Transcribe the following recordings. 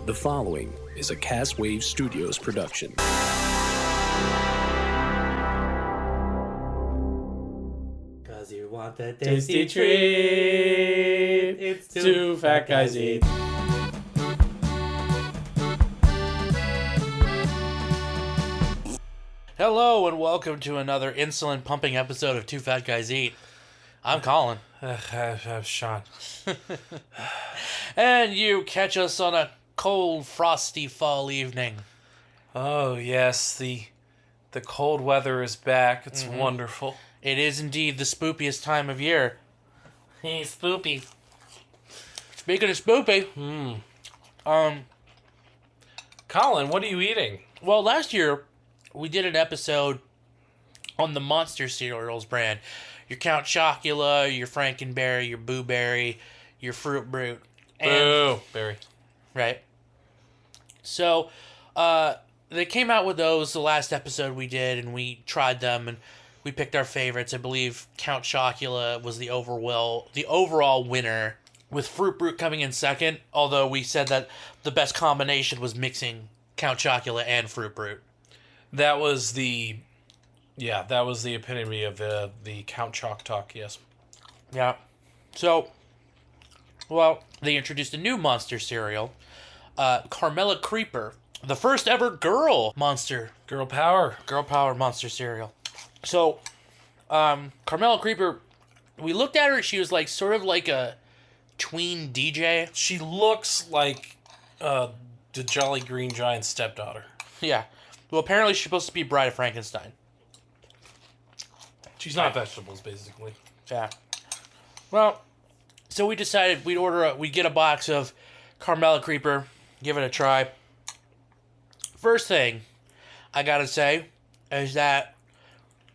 The following is a Cast Wave Studios production. Cause you want that tasty treat. It's two fat guys eat. Hello and welcome to another insulin-pumping episode of Two Fat Guys Eat. I'm Colin. I'm Sean. And you catch us on a cold, frosty fall evening. Oh yes, the cold weather is back. It's wonderful. It is indeed the spoopiest time of year. Hey, spoopy. Speaking of spoopy, Colin, what are you eating? well, last year we did an episode on the Monster Cereals brand. Your Count Chocula, your Frankenberry, your Boo Berry, your Fruit Brute. Boo, Berry. Right. So, they came out with those the last episode we did, and we tried them, and we picked our favorites. I believe Count Chocula was the overall winner, with Fruit Brute coming in second, although we said that the best combination was mixing Count Chocula and Fruit Brute. That was the epitome of the Count Choc Talk, yes. Yeah. So, well, they introduced a new monster cereal, Carmella Creeper, the first ever girl Power monster cereal. So, Carmella Creeper, we looked at her, she was like sort of like a tween DJ. She looks like the Jolly Green Giant's stepdaughter. Yeah. Well, apparently she's supposed to be Bride of Frankenstein. She's not vegetables, basically. Yeah. Well, so we decided we'd get a box of Carmella Creeper, give it a try. First thing I gotta say is that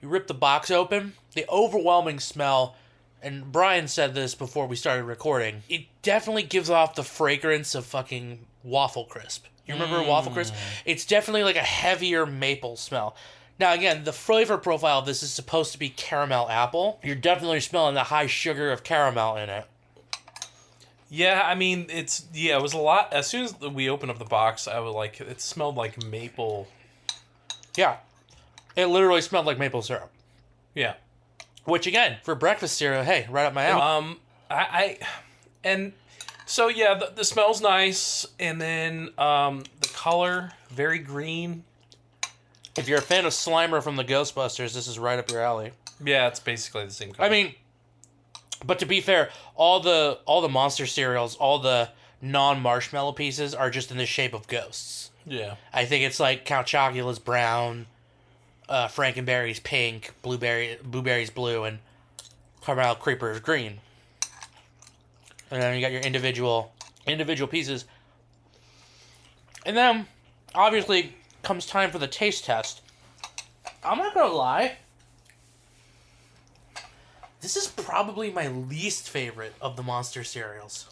you rip the box open, the overwhelming smell, and Brian said this before we started recording, it definitely gives off the fragrance of fucking Waffle Crisp. You remember Waffle Crisp? It's definitely like a heavier maple smell. Now, again, the flavor profile of this is supposed to be caramel apple. You're definitely smelling the high sugar of caramel in it. Yeah, I mean, it was a lot. As soon as we opened up the box, it smelled like maple. Yeah. It literally smelled like maple syrup. Yeah. Which, again, for breakfast cereal, hey, right up my alley. The smell's nice, and then the color, very green. If you're a fan of Slimer from the Ghostbusters, this is right up your alley. Yeah, it's basically the same color. I mean, but to be fair, all the monster cereals, all the non-marshmallow pieces are just in the shape of ghosts. Yeah. I think it's like Count Chocula's brown, Frankenberry's pink, Blueberry's blue, and Carmella Creeper's green. And then you got your individual pieces. And then, obviously, comes time for the taste test. I'm not gonna lie. This is probably my least favorite of the monster cereals.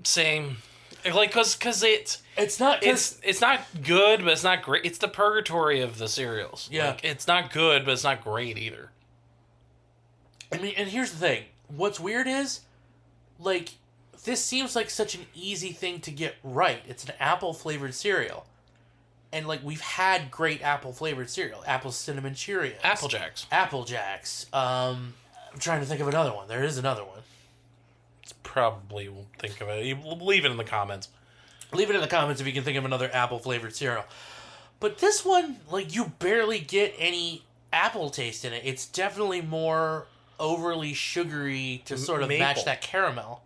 Same. Like, cause It's not good, but it's not great. It's the purgatory of the cereals. Yeah. Like, it's not good, but it's not great either. I mean, and here's the thing. What's weird is, like, this seems like such an easy thing to get right. It's an apple-flavored cereal. And, like, we've had great apple-flavored cereal. Apple Cinnamon Cheerios. Apple Jacks. I'm trying to think of another one. There is another one. Probably won't think of it. Leave it in the comments. Leave it in the comments if you can think of another apple-flavored cereal. But this one, like, you barely get any apple taste in it. It's definitely more overly sugary to sort of match that caramel.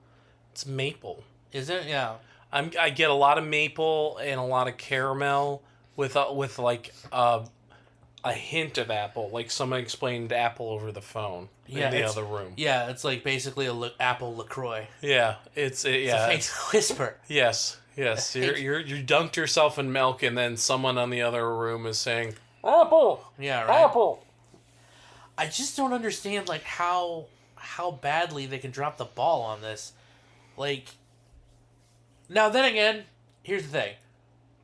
It's maple. Is it? Yeah. I get a lot of maple and a lot of caramel with a hint of apple. Like someone explained apple over the phone in the other room. Yeah, it's like basically apple LaCroix. Yeah, it's a faint whisper. Yes. You dunked yourself in milk, and then someone on the other room is saying, "Apple." Yeah, right. Apple. I just don't understand like how badly they can drop the ball on this. Like, now then again, here's the thing: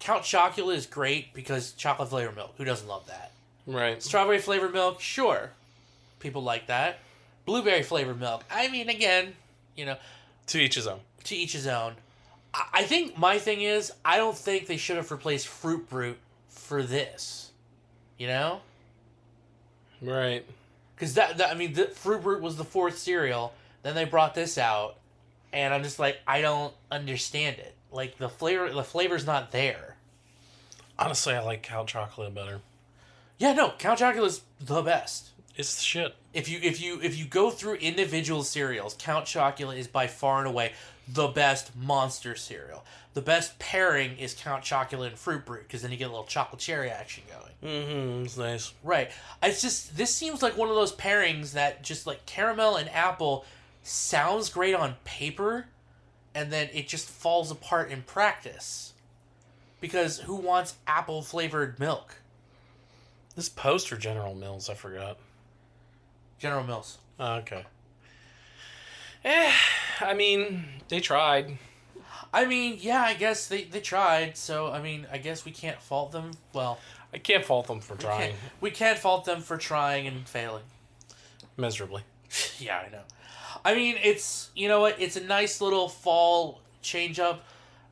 Count Chocula is great because chocolate flavored milk. Who doesn't love that? Right. Strawberry flavored milk, sure, people like that. Blueberry flavored milk. I mean, again, to each his own. To each his own. I think my thing is, I don't think they should have replaced Fruit Brute for this. You know? Right. Because the Fruit Brute was the fourth cereal. Then they brought this out, and I'm just like, I don't understand it. Like the flavor's not there. Honestly, I like Count Chocolate better. Yeah, no, Count Chocula's the best. It's the shit. If you go through individual cereals, Count Chocula is by far and away the best monster cereal. The best pairing is Count Chocula and Fruit Brute, because then you get a little chocolate cherry action going. Mm-hmm. It's nice. Right. It's just, this seems like one of those pairings that just like caramel and apple sounds great on paper, and then it just falls apart in practice. Because who wants apple flavored milk? This post or General Mills, I forgot. General Mills. Oh, okay. I mean, they tried. I mean, yeah, I guess they tried, so, I mean, I guess we can't fault them. Well, I can't fault them for trying. We can't fault them for trying and failing. Miserably. Yeah, I know. I mean, it's, you know what, it's a nice little fall change up.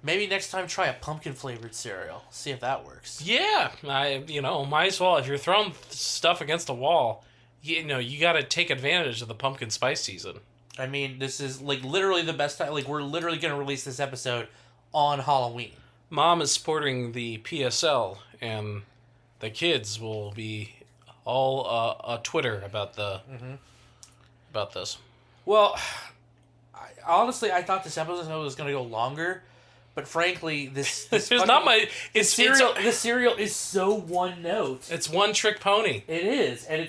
Maybe next time try a pumpkin flavored cereal. See if that works. Yeah, might as well. If you're throwing stuff against a wall, you got to take advantage of the pumpkin spice season. I mean, this is like literally the best time. Like, we're literally going to release this episode on Halloween. Mom is sporting the PSL, and the kids will be all Twitter about about this. Well, honestly, I thought this episode was going to go longer, but frankly, this It's not my. It's cereal. The cereal is so one note. It's one trick pony. It is, and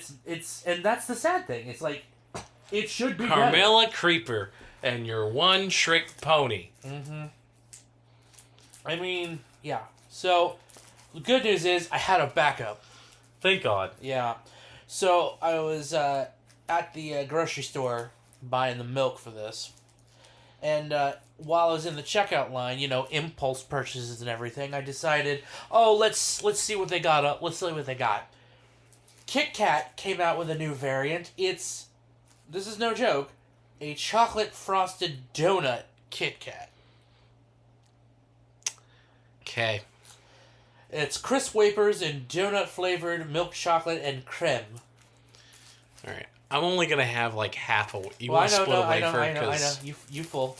and that's the sad thing. It's like it should be Carmella Creeper and your one trick pony. Mm-hmm. I mean, yeah. So the good news is I had a backup. Thank God. Yeah. So I was at the grocery store buying the milk for this, and while I was in the checkout line, impulse purchases and everything, I decided, let's see what they got. Let's see what they got. Kit Kat came out with a new variant. This is no joke, a chocolate frosted donut Kit Kat. Okay. It's crisp wafers and donut flavored milk chocolate and creme. All right. I'm only gonna have like half a. You Well, want to split a wafer? I know. You full.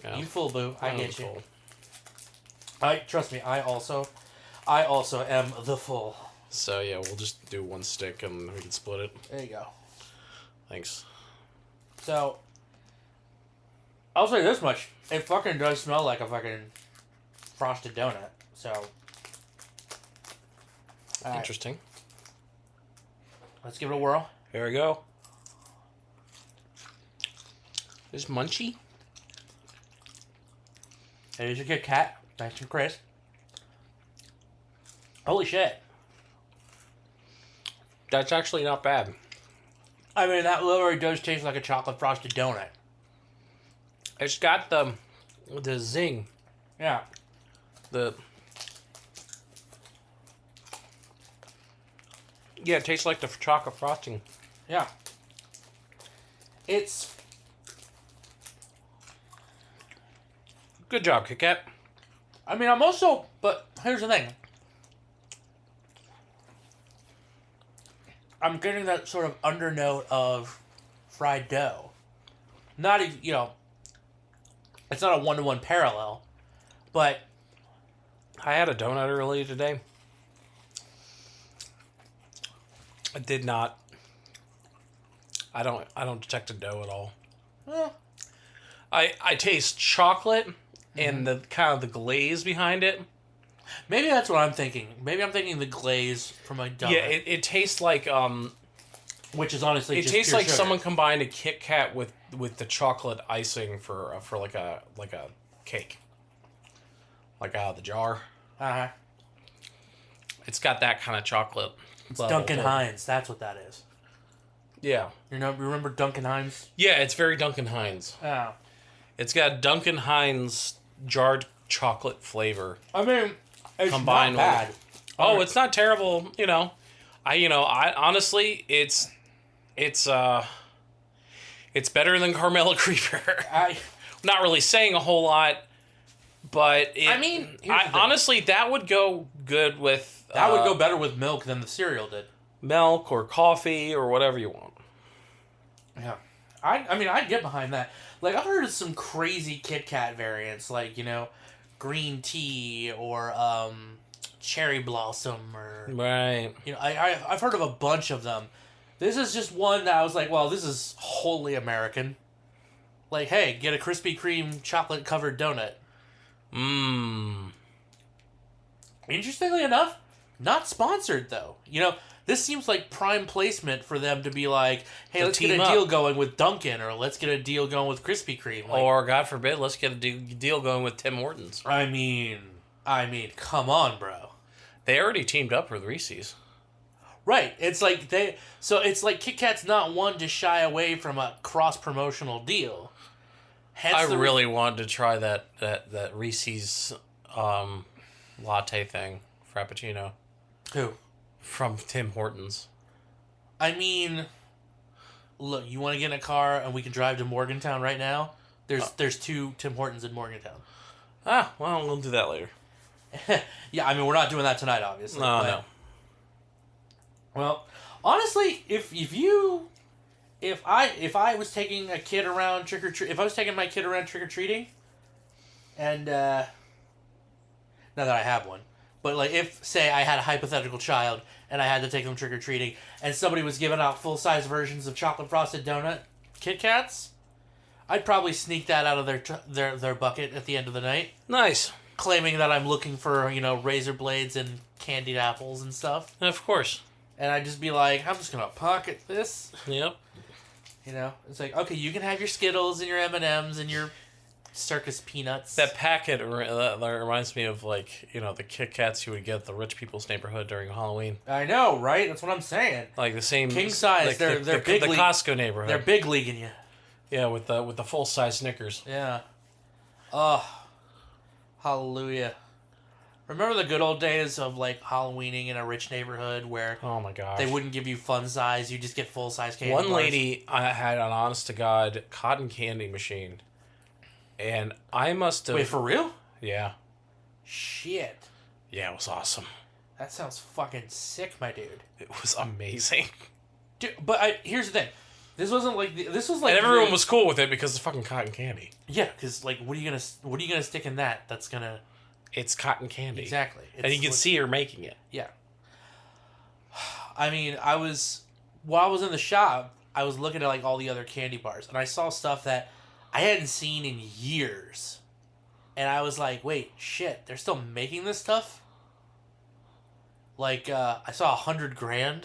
Yeah. You full, boo. I get you. Full. Trust me. I also am the full. So yeah, we'll just do one stick and we can split it. There you go. Thanks. So, I'll say this much: it fucking does smell like a fucking frosted donut. So, Interesting. Let's give it a whirl. Here we go. This munchy. There's your Kit Kat. Nice and crisp. Holy shit. That's actually not bad. I mean, that literally does taste like a chocolate frosted donut. It's got the zing. Yeah. Yeah, it tastes like the chocolate frosting. Yeah. It's... Good job, Kit Kat. I mean, but here's the thing. I'm getting that sort of undernote of fried dough. Not, it's not a one-to-one parallel, but... I had a donut earlier today. I did not. I don't detect a dough at all. Eh. I taste chocolate and the kind of the glaze behind it. Maybe that's what I'm thinking. Maybe I'm thinking the glaze from a donut. Yeah, it tastes like which is honestly just tastes pure like sugar. someone combined a Kit Kat with the chocolate icing for like a cake, like out of the jar. Uh-huh. It's got that kind of chocolate. It's Duncan Hines. That's what that is. Yeah. Remember Duncan Hines? Yeah, it's very Duncan Hines. Oh. It's got Duncan Hines jarred chocolate flavor. I mean, it's combined not bad. It's not terrible. I honestly, it's better than Carmella Creeper. Not really saying a whole lot, But honestly, that would go good with that would go better with milk than the cereal did. Milk or coffee or whatever you want. Yeah, I'd get behind that. Like, I've heard of some crazy Kit Kat variants, like, green tea or cherry blossom or right. I've heard of a bunch of them. This is just one that I was like, well, this is wholly American. Like, hey, get a Krispy Kreme chocolate covered donut. Interestingly enough, not sponsored though. This seems like prime placement for them to be like, hey, let's get a deal going with Dunkin', or let's get a deal going with Krispy Kreme. Like, or, God forbid, let's get a deal going with Tim Hortons. I mean, come on, bro. They already teamed up with Reese's. Right. It's like Kit Kat's not one to shy away from a cross-promotional deal. I really wanted to try that Reese's latte thing, Frappuccino. Who? From Tim Hortons. I mean, look, you want to get in a car and we can drive to Morgantown right now? There's 2 Tim Hortons in Morgantown. Well, we'll do that later. Yeah, I mean, we're not doing that tonight, obviously. No. Well, honestly, if I was taking a kid around if I was taking my kid around trick or treating, and not that I have one, but like if say I had a hypothetical child and I had to take them trick or treating, and somebody was giving out full size versions of chocolate frosted donut Kit Kats, I'd probably sneak that out of their bucket at the end of the night. Nice. Claiming that I'm looking for razor blades and candied apples and stuff. Of course. And I'd just be like, I'm just gonna pocket this. Yep. It's like, okay, you can have your Skittles and your M&Ms and your circus peanuts. That packet that reminds me of, like, the Kit Kats you would get at the rich people's neighborhood during Halloween. I know, right? That's what I'm saying. Like the same king size. Like they're big. The Costco neighborhood. They're big leaguing you. Yeah, with the full size Snickers. Yeah. Oh, hallelujah. Remember the good old days of like Halloweening in a rich neighborhood where oh my gosh, they wouldn't give you fun size, you just get full size candy One bars. lady I had an honest to God cotton candy machine, and I must have Wait, for real? Yeah. Shit. Yeah, it was awesome. That sounds fucking sick, my dude. It was amazing. Dude, but here's the thing. This wasn't like this was like and everyone was cool with it because it's fucking cotton candy. Yeah, because like what are you gonna stick in that? That's gonna. It's cotton candy. Exactly. And you can see her making it. Yeah. I mean, while I was in the shop, I was looking at like all the other candy bars, and I saw stuff that I hadn't seen in years, and I was like, "Wait, shit! They're still making this stuff." Like, I saw $100,000.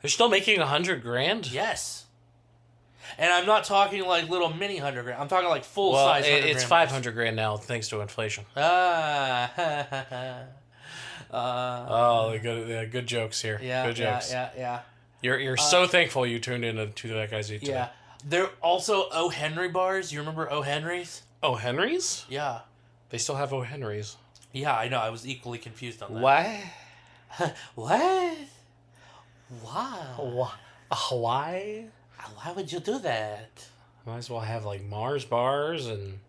They're still making $100,000? Yes. And I'm not talking like little mini $100,000. I'm talking like full size. It's $500,000 now thanks to inflation. The good jokes here. Yeah, good jokes. Yeah. You're so thankful you tuned in to that guy's eat today. Yeah, there also O. Henry bars. You remember O. Henry's? O. Henry's? Yeah. They still have O. Henry's. Yeah, I know. I was equally confused on that. What? What? Why? Why? Why would you do that? Might as well have like Mars bars and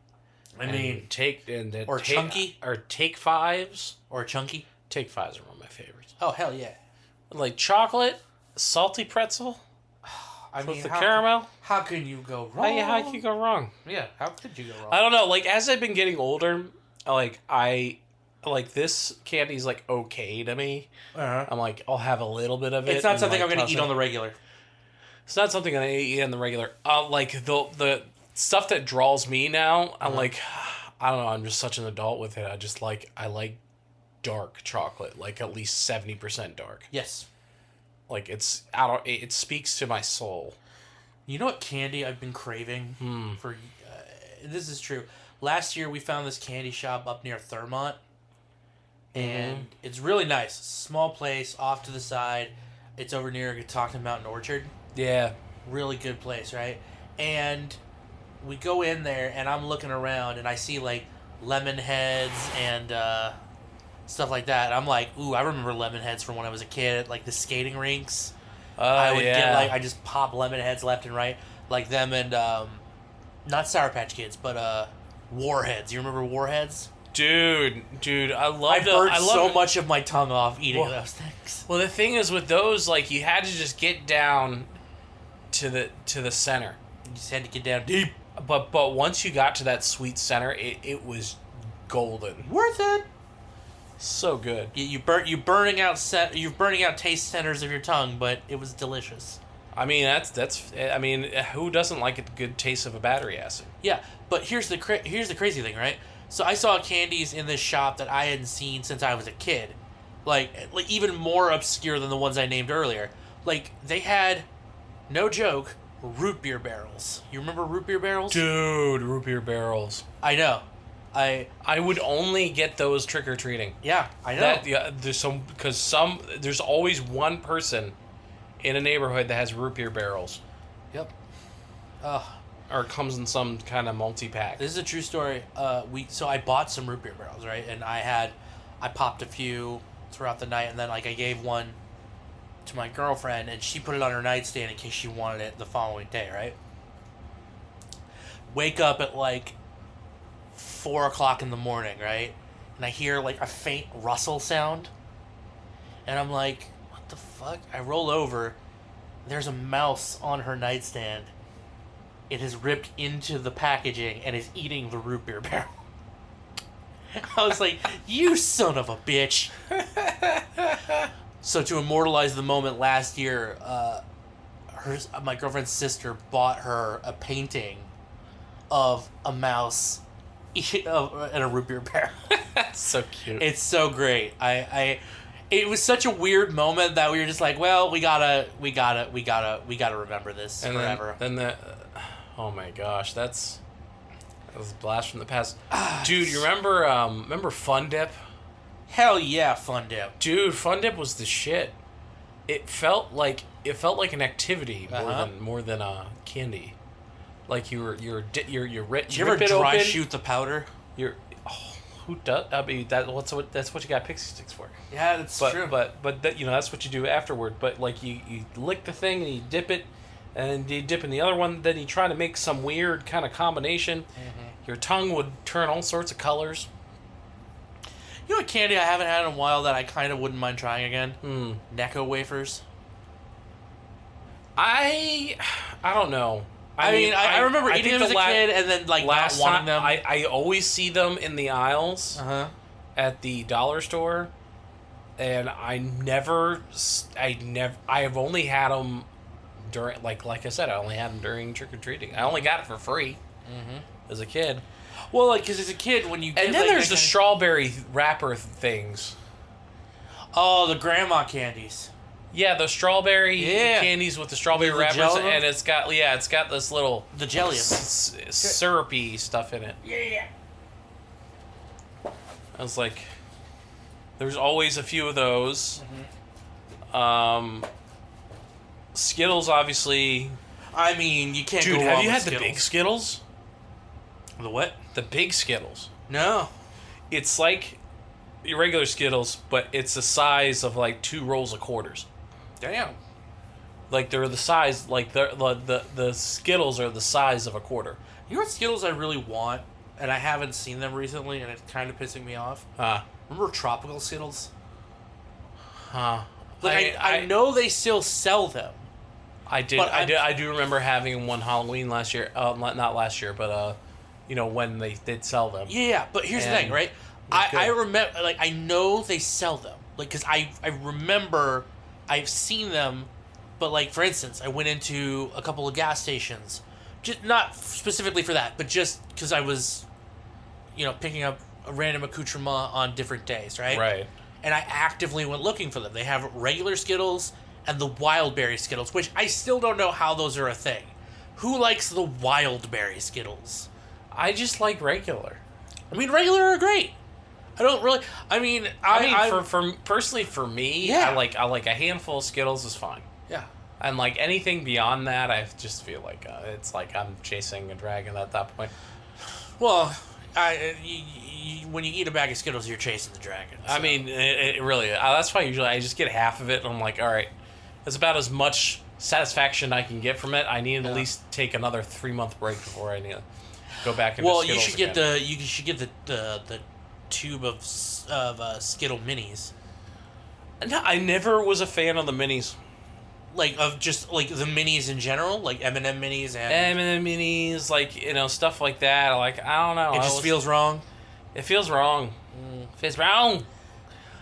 Chunky or Take Fives or Chunky. Take Fives are one of my favorites. Oh hell yeah! Like chocolate, salty pretzel. With the caramel. How can you go wrong? How can you go wrong? Yeah, how could you go wrong? I don't know. Like as I've been getting older, this candy's like okay to me. Uh-huh. I'm like I'll have a little bit of it. It's not something I'm gonna eat on the regular. It's not something I eat on the regular. Like the stuff that draws me now. I'm like, I don't know. I'm just such an adult with it. I like dark chocolate, like at least 70% dark. Yes. Like it speaks to my soul. You know what candy I've been craving for? This is true. Last year we found this candy shop up near Thurmont, and it's really nice. Small place off to the side. It's over near Catoctin Mountain Orchard. Yeah. Really good place, right? And we go in there, and I'm looking around, and I see, like, lemon heads and stuff like that. I'm like, ooh, I remember lemon heads from when I was a kid at, like, the skating rinks. I would get, like, I just pop lemon heads left and right. Like them and, not Sour Patch Kids, but, Warheads. You remember Warheads? Dude, I love I burned so much of my tongue off eating those things. Well, the thing is with those, like, you had to just get down to the center. You just had to get down deep. But once you got to that sweet center, it was golden. Worth it. So good. You're burning out taste centers of your tongue, but it was delicious. I mean, I mean, who doesn't like a good taste of a battery acid? Yeah, but here's the crazy thing, right? So I saw candies in this shop that I hadn't seen since I was a kid. Like even more obscure than the ones I named earlier. Like, they had, no joke, root beer barrels. You remember root beer barrels? Dude, root beer barrels. I know. I would only get those trick-or-treating. Yeah, I know. There's always one person in a neighborhood that has root beer barrels. Yep. Or it comes in some kind of multi-pack. This is a true story. So I bought some root beer barrels, right? And I popped a few throughout the night, and then like I gave one to my girlfriend, and she put it on her nightstand in case she wanted it the following day, right? Wake up at like 4 o'clock in the morning, right? And I hear like a faint rustle sound, and I'm like, what the fuck? I roll over, there's a mouse on her nightstand. It has ripped into the packaging and is eating the root beer barrel. I was like, you son of a bitch. So to immortalize the moment, last year, my girlfriend's sister bought her a painting of a mouse and a root beer barrel. That's so cute. It's so great. It was such a weird moment that we were just like, well, we gotta remember this and forever. Oh my gosh, that was a blast from the past. Dude, you remember Fun Dip? Hell yeah, Fun Dip. Dude, Fun Dip was the shit. It felt like an activity more than a candy. Like you're Did you ever dry shoot the powder? Who does? I mean, that's what you got Pixie Sticks for. Yeah, that's true. But that, that's what you do afterward. But like you lick the thing and you dip it, and you dip in the other one. Then you try to make some weird kind of combination. Mm-hmm. Your tongue would turn all sorts of colors. You know what candy I haven't had in a while that I kind of wouldn't mind trying again? Necco wafers. I don't know. I remember eating them as a kid and then like not wanting them. I always see them in the aisles at the dollar store, and I have only had them during like I said, I only had them during trick or treating. I only got it for free as a kid. Well, like because as a kid when you get, and then there's the strawberry wrapper things. Oh, the grandma candies. Yeah, the strawberry candies with the strawberry wrappers, and it's got this little jelly syrupy stuff in it. Yeah. I was like, there's always a few of those. Skittles, obviously. I mean, you can't. Dude, go have wrong you with had the big Skittles? The what? The big Skittles. No. It's like your regular Skittles, but it's the size of like 2 rolls of quarters. Damn. Like they're the size, like the Skittles are the size of a quarter. You know what Skittles I really want, and I haven't seen them recently, and it's kind of pissing me off? Remember tropical Skittles? Like I know they still sell them. I do remember having one Halloween last year. Not last year, but when they did sell them. Yeah, but here's the thing, right? I remember, like, I know they sell them, like, because I remember I've seen them, but, like, for instance, I went into a couple of gas stations, just not specifically for that, but just because I was, picking up a random accoutrement on different days, right? Right. And I actively went looking for them. They have regular Skittles and the wild berry Skittles, which I still don't know how those are a thing. Who likes the wild berry Skittles? I just like regular. I mean, regular are great. I don't really. I mean, personally for me, yeah. I like a handful of Skittles is fine. Yeah. And like anything beyond that, I just feel like it's like I'm chasing a dragon at that point. Well, when you eat a bag of Skittles, you're chasing the dragon. So. I mean, it really. That's why usually I just get half of it, and I'm like, all right, that's about as much satisfaction I can get from it. I need to at least take another 3-month break before I need it. go back into Well, Skittles you should get again. the tube of Skittle minis. No, I never was a fan of the minis. Like of just like the minis in general, like M&M minis and M&M minis, like, stuff like that. Like, I don't know. it just feels wrong. It feels wrong. Feels wrong.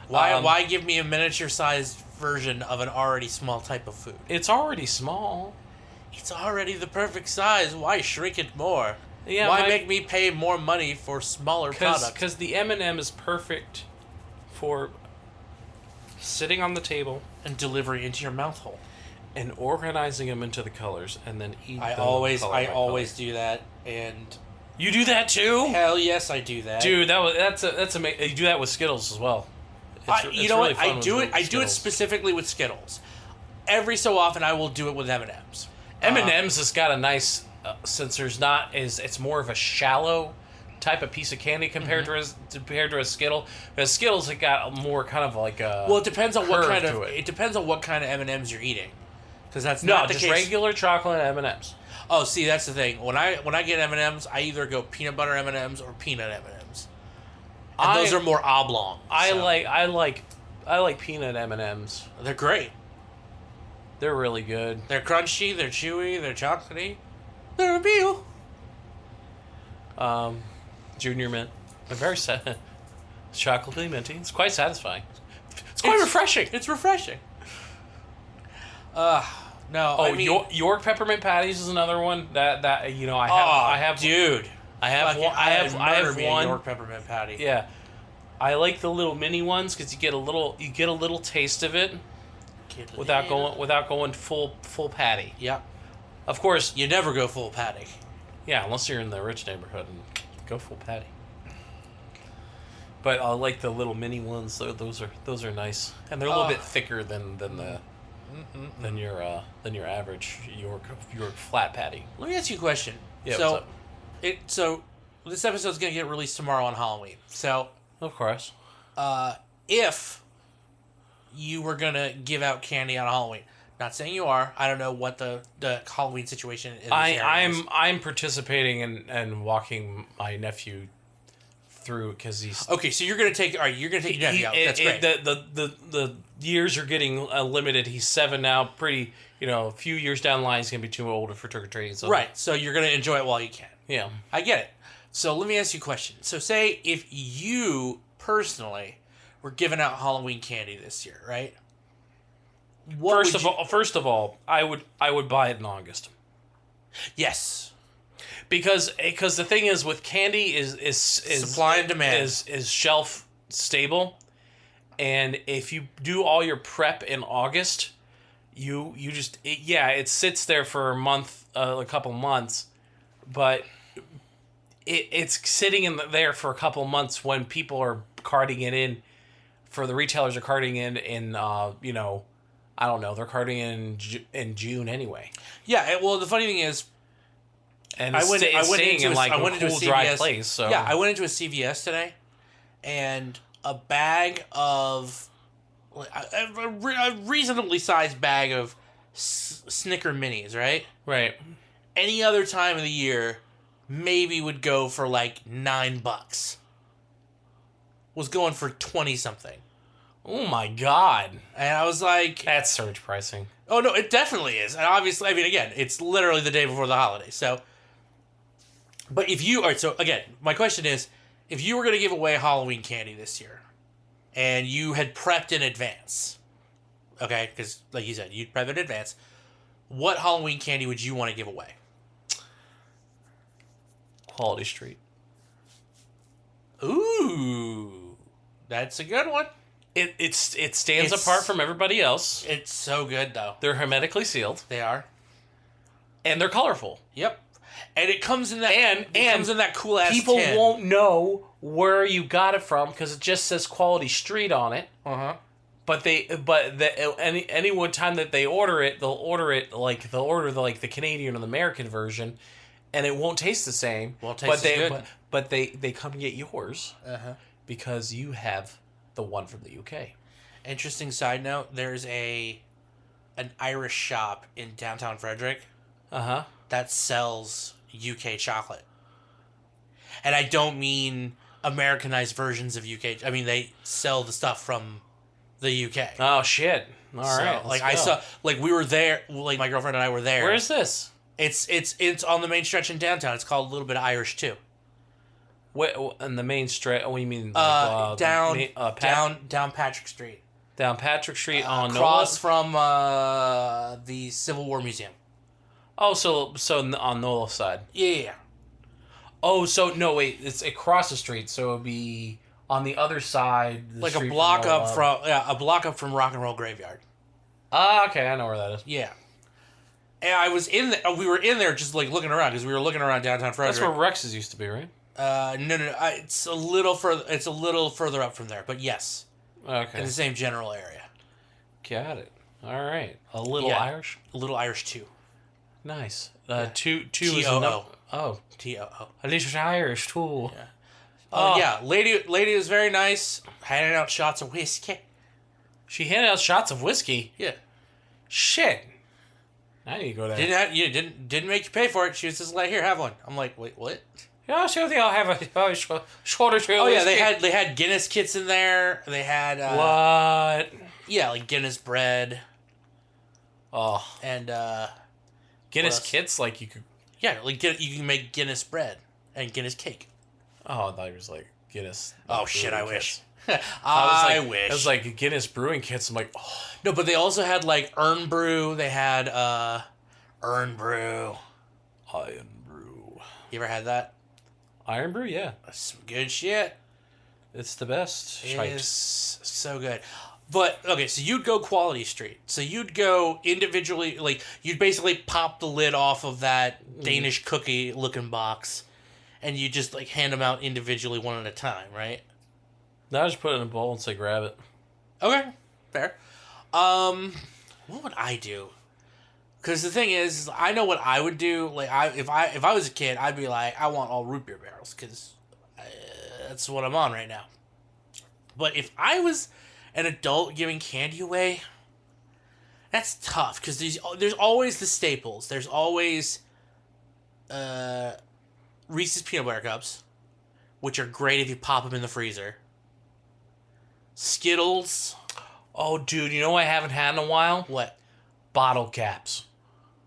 Why give me a miniature sized version of an already small type of food? It's already small. It's already the perfect size. Why shrink it more? Yeah, Why make me pay more money for smaller products? Because the M&M is perfect for sitting on the table and delivery into your mouth hole. and organizing them into the colors, and then eat. I them always color. do that, and You do that too, hell yes, I do that, dude. That's amazing. You do that with Skittles as well. You know really what? I fun do with it. I do it Skittles. specifically with Skittles. Every so often, I will do it with M&Ms. M&M's has got a nice since there's not it's more of a shallow type of piece of candy compared to a Skittle. Because Skittles, it got more kind of like a Well, it depends on what curve kind to of it. it depends on what kind of M&Ms you're eating, because that's No, not the just case. regular chocolate M&M's. Oh, see, that's the thing. When I get M&Ms, I either go peanut butter M&Ms or peanut M&Ms. And those are more oblong. I so like peanut M&Ms. They're great. They're really good. They're crunchy. They're chewy. They're chocolatey. They're a meal. Junior mint. They're very chocolatey minty. It's quite satisfying. It's quite refreshing. It's refreshing. No. Oh, I mean, York peppermint patties is another one that I have dude. I have one. I have me a one. York peppermint patty. Yeah, I like the little mini ones because you get a little taste of it without going full patty. Yep. Of course, You never go full patty. yeah, unless you're in the rich neighborhood and go full patty. But I like the little mini ones. Those are nice, and they're a little bit thicker than your average York flat patty. Let me ask you a question. Yeah, So, what's up? so this episode's gonna get released tomorrow on Halloween. So, Of course. if you were gonna give out candy on Halloween, not saying you are. I don't know what the Halloween situation is. I'm participating and walking my nephew through because he's okay. So you're gonna take your nephew out. That's great. The years are getting limited. He's 7 now. Pretty, a few years down the line, he's gonna be too older for trick or treating. So Right. So you're gonna enjoy it while you can. yeah. I get it. So let me ask you a question. So say if you personally were giving out Halloween candy this year, right? First of all, I would buy it in August. Yes. Because the thing is with candy is Supply and demand is shelf stable, and if you do all your prep in August, it sits there for a couple months, but it's sitting there for a couple months when people are carting it in, for the retailers are carting in I don't know, they're carting in June anyway. Yeah. Well, the funny thing is, And I went into a cool, dry CVS place. So yeah, I went into a CVS today, and a bag of a reasonably sized bag of Snicker minis, right? right. Any other time of the year, maybe would go for like $9. Was going for 20 something, Oh my god, and I was like, that's surge pricing. "Oh no, it definitely is." And obviously, I mean, again, it's literally the day before the holiday, so. But so again, my question is, if you were going to give away Halloween candy this year, and you had prepped in advance, okay, because like you said, you'd prep in advance, what Halloween candy would you want to give away? Quality Street. Ooh, that's a good one. It stands apart from everybody else. It's so good though. They're hermetically sealed They are. and they're colorful. Yep. And it comes in that comes in that cool ass People tin. won't know where you got it from because it just says Quality Street on it. But any one time that they order it, they'll order the Canadian or the American version, and it won't taste the same. Won't taste as good. But they come get yours because you have the one from the UK. Interesting side note: there's an Irish shop in downtown Frederick that sells UK chocolate. And I don't mean Americanized versions of UK. I mean, they sell the stuff from the UK. Oh, shit. All right. Like, I saw, like, we were there, like, my girlfriend and I were there. Where is this? It's on the main stretch in downtown. It's called a little bit of Irish, too. What, in the main stretch? What do you mean? Down Patrick Street. Down Patrick Street on across from the Civil War Museum. Oh, so on Nola side. Yeah. Oh, so no, wait, it's across the street, so it would be on the other side. Like a block up from Rock and Roll Graveyard. Ah, okay, I know where that is. Yeah. And I was in there. We were in there just like looking around because we were looking around downtown Frederick. That's where Rex's used to be, right? No. It's a little further. It's a little further up from there, but yes. Okay. In the same general area. Got it. All right. A little Irish. A little Irish too. Nice. Two is T-O-O. Oh. T-O-O. At least it's Irish too. Yeah. Oh yeah, lady was very nice. Handing out shots of whiskey. She handed out shots of whiskey. Yeah. Shit. I need to go there. Didn't make you pay for it. She was just like, here, have one. I'm like, wait, what? Yeah, sure thing. I'll have a shorter trail. Oh yeah, they had Guinness kits in there. They had what? Yeah, like Guinness bread. Oh. And Guinness kits, like you could. Yeah, like you can make Guinness bread and Guinness cake. Oh, I thought it was like Guinness. Oh shit! I wish. I wish. It was like Guinness brewing kits. I'm like, oh. No, but they also had like Earn Brew. They had Earn Brew. Iron Brew. You ever had that? Iron Brew, yeah. That's some good shit. It's the best. It is so good. But, okay, so you'd go Quality Street. So you'd go individually, like, you'd basically pop the lid off of that Danish cookie-looking box, and you just, like, hand them out individually one at a time, right? Now just put it in a bowl and say grab it. Okay, fair. What would I do? Because the thing is, I know what I would do. Like, if I was a kid, I'd be like, I want all root beer barrels, because that's what I'm on right now. But if I was an adult giving candy away, that's tough, because there's always the staples. There's always Reese's Peanut Butter Cups, which are great if you pop them in the freezer. Skittles. Oh, dude, you know what I haven't had in a while? What? Bottle caps.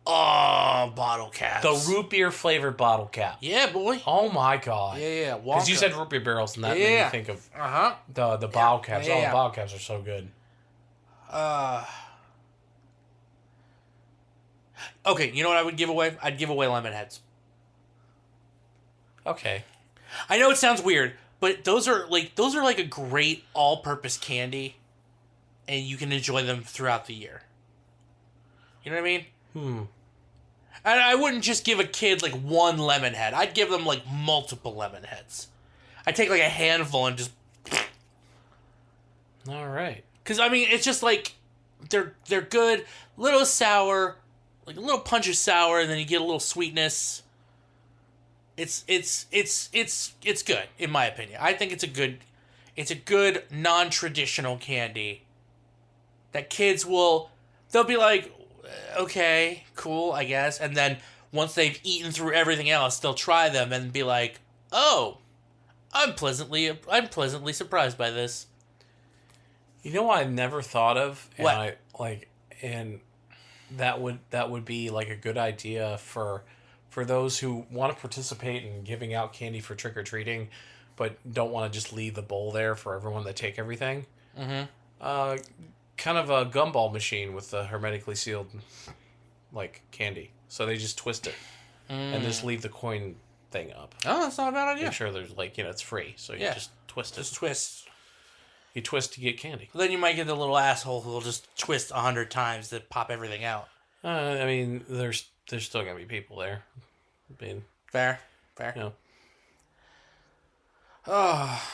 Oh, bottle caps. The root beer flavored bottle cap. Yeah, boy. Oh my god. Yeah. Because you said root beer barrels, and that made me think of the bottle caps. Yeah. Oh, the bottle caps are so good. Okay, you know what I would give away? I'd give away lemon heads. Okay. I know it sounds weird, but those are like a great all-purpose candy, and you can enjoy them throughout the year. You know what I mean? And I wouldn't just give a kid like one lemon head. I'd give them like multiple lemon heads. I'd take like a handful and just. All right. Because I mean, it's just like they're good, little sour, like a little punch of sour, and then you get a little sweetness. It's good in my opinion. I think it's a good non-traditional candy that kids they'll be like, okay, cool, I guess. And then once they've eaten through everything else, they'll try them and be like, oh, I'm pleasantly surprised by this. You know what I've never thought of? What? And that would be like a good idea for those who want to participate in giving out candy for trick-or-treating, but don't want to just leave the bowl there for everyone to take everything. Mm-hmm. Kind of a gumball machine with a hermetically sealed, like, candy. So they just twist it and just leave the coin thing up. Oh, that's not a bad idea. Make sure there's, like, it's free. So you just twist it. Just twist. You twist to get candy. Then you might get the little asshole who will just twist 100 times to pop everything out. I mean, there's still going to be people there. Fair. Yeah. Oh,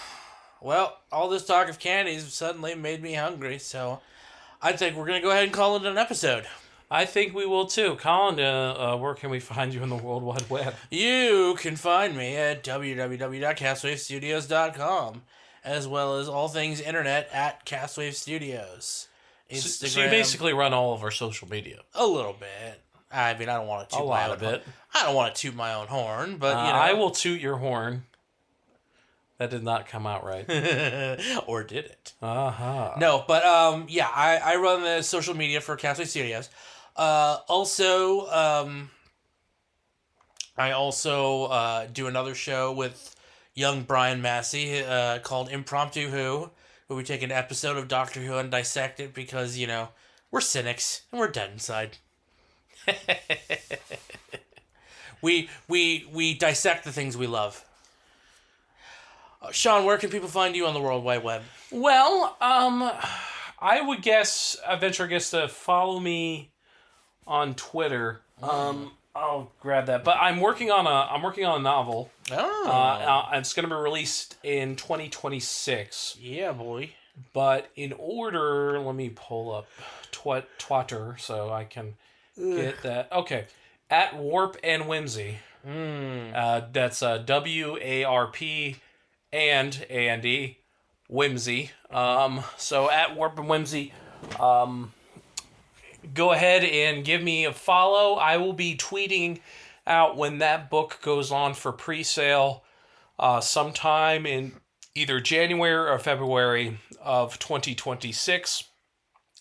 well, all this talk of candies suddenly made me hungry, so I think we're going to go ahead and call it an episode. I think we will too. Colin, where can we find you in the World Wide Web? You can find me at www.castwavestudios.com, as well as all things internet at Castwave Studios. Instagram. So you basically run all of our social media. A little bit. I mean, I don't want to toot my own horn. I don't want to toot my own horn, but you know. I will toot your horn. That did not come out right. Or did it? Uh-huh. No, but yeah, I run the social media for Castaway Studios. Also, I also do another show with young Brian Massey called Impromptu Who, where we take an episode of Doctor Who and dissect it because, you know, we're cynics and we're dead inside. we dissect the things we love. Sean, where can people find you on the World Wide Web? Well, I would venture a guess to follow me on Twitter. I'll grab that. But I'm working on a novel. Oh. It's going to be released in 2026. Yeah, boy. But in order, let me pull up Twitter so I can get that. Okay. At Warp and Whimsy. That's WARP and AND Whimsy. So at Warp and Whimsy, go ahead and give me a follow. I will be tweeting out when that book goes on for pre-sale sometime in either January or February of 2026.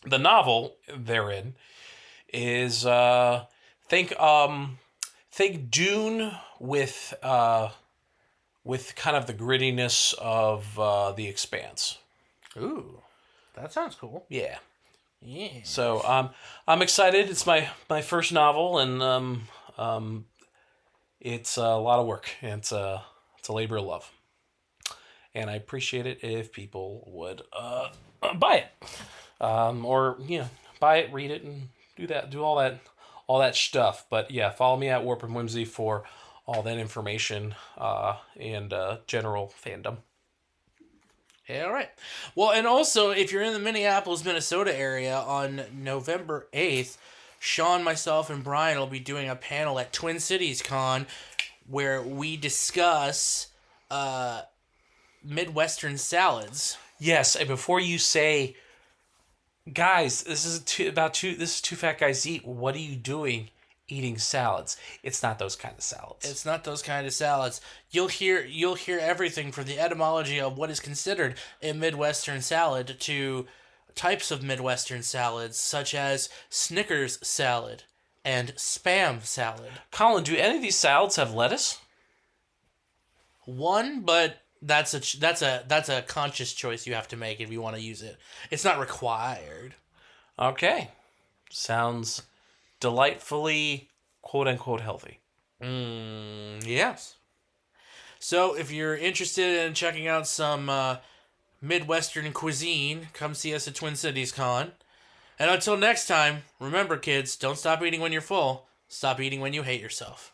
The novel therein is think Dune with kind of the grittiness of The Expanse. Ooh, that sounds cool. Yeah. Yeah. So I'm excited. It's my first novel, and it's a lot of work. And it's a labor of love, and I appreciate it if people would buy it, or buy it, read it, and do all that stuff. But yeah, follow me at Warp and Whimsy for all that information and general fandom. Yeah, all right. Well, and also, if you're in the Minneapolis, Minnesota area on November 8th, Sean, myself, and Brian will be doing a panel at Twin Cities Con where we discuss Midwestern salads. Yes, and before you say, guys, this is two fat guys eat, what are you doing eating salads? It's not those kind of salads. It's not those kind of salads. You'll hear everything from the etymology of what is considered a Midwestern salad to types of Midwestern salads such as Snickers salad and Spam salad. Colin, do any of these salads have lettuce? One, but that's a conscious choice you have to make if you want to use it. It's not required. Okay. Sounds delightfully quote-unquote healthy. Yes. So if you're interested in checking out some Midwestern cuisine, come see us at Twin Cities Con. And until next time, remember kids, don't stop eating when you're full. Stop eating when you hate yourself.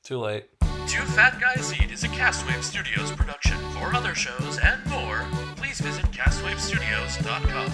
Too late. Two Fat Guys Eat is a Castwave Studios production. For other shows and more, please visit castwavestudios.com.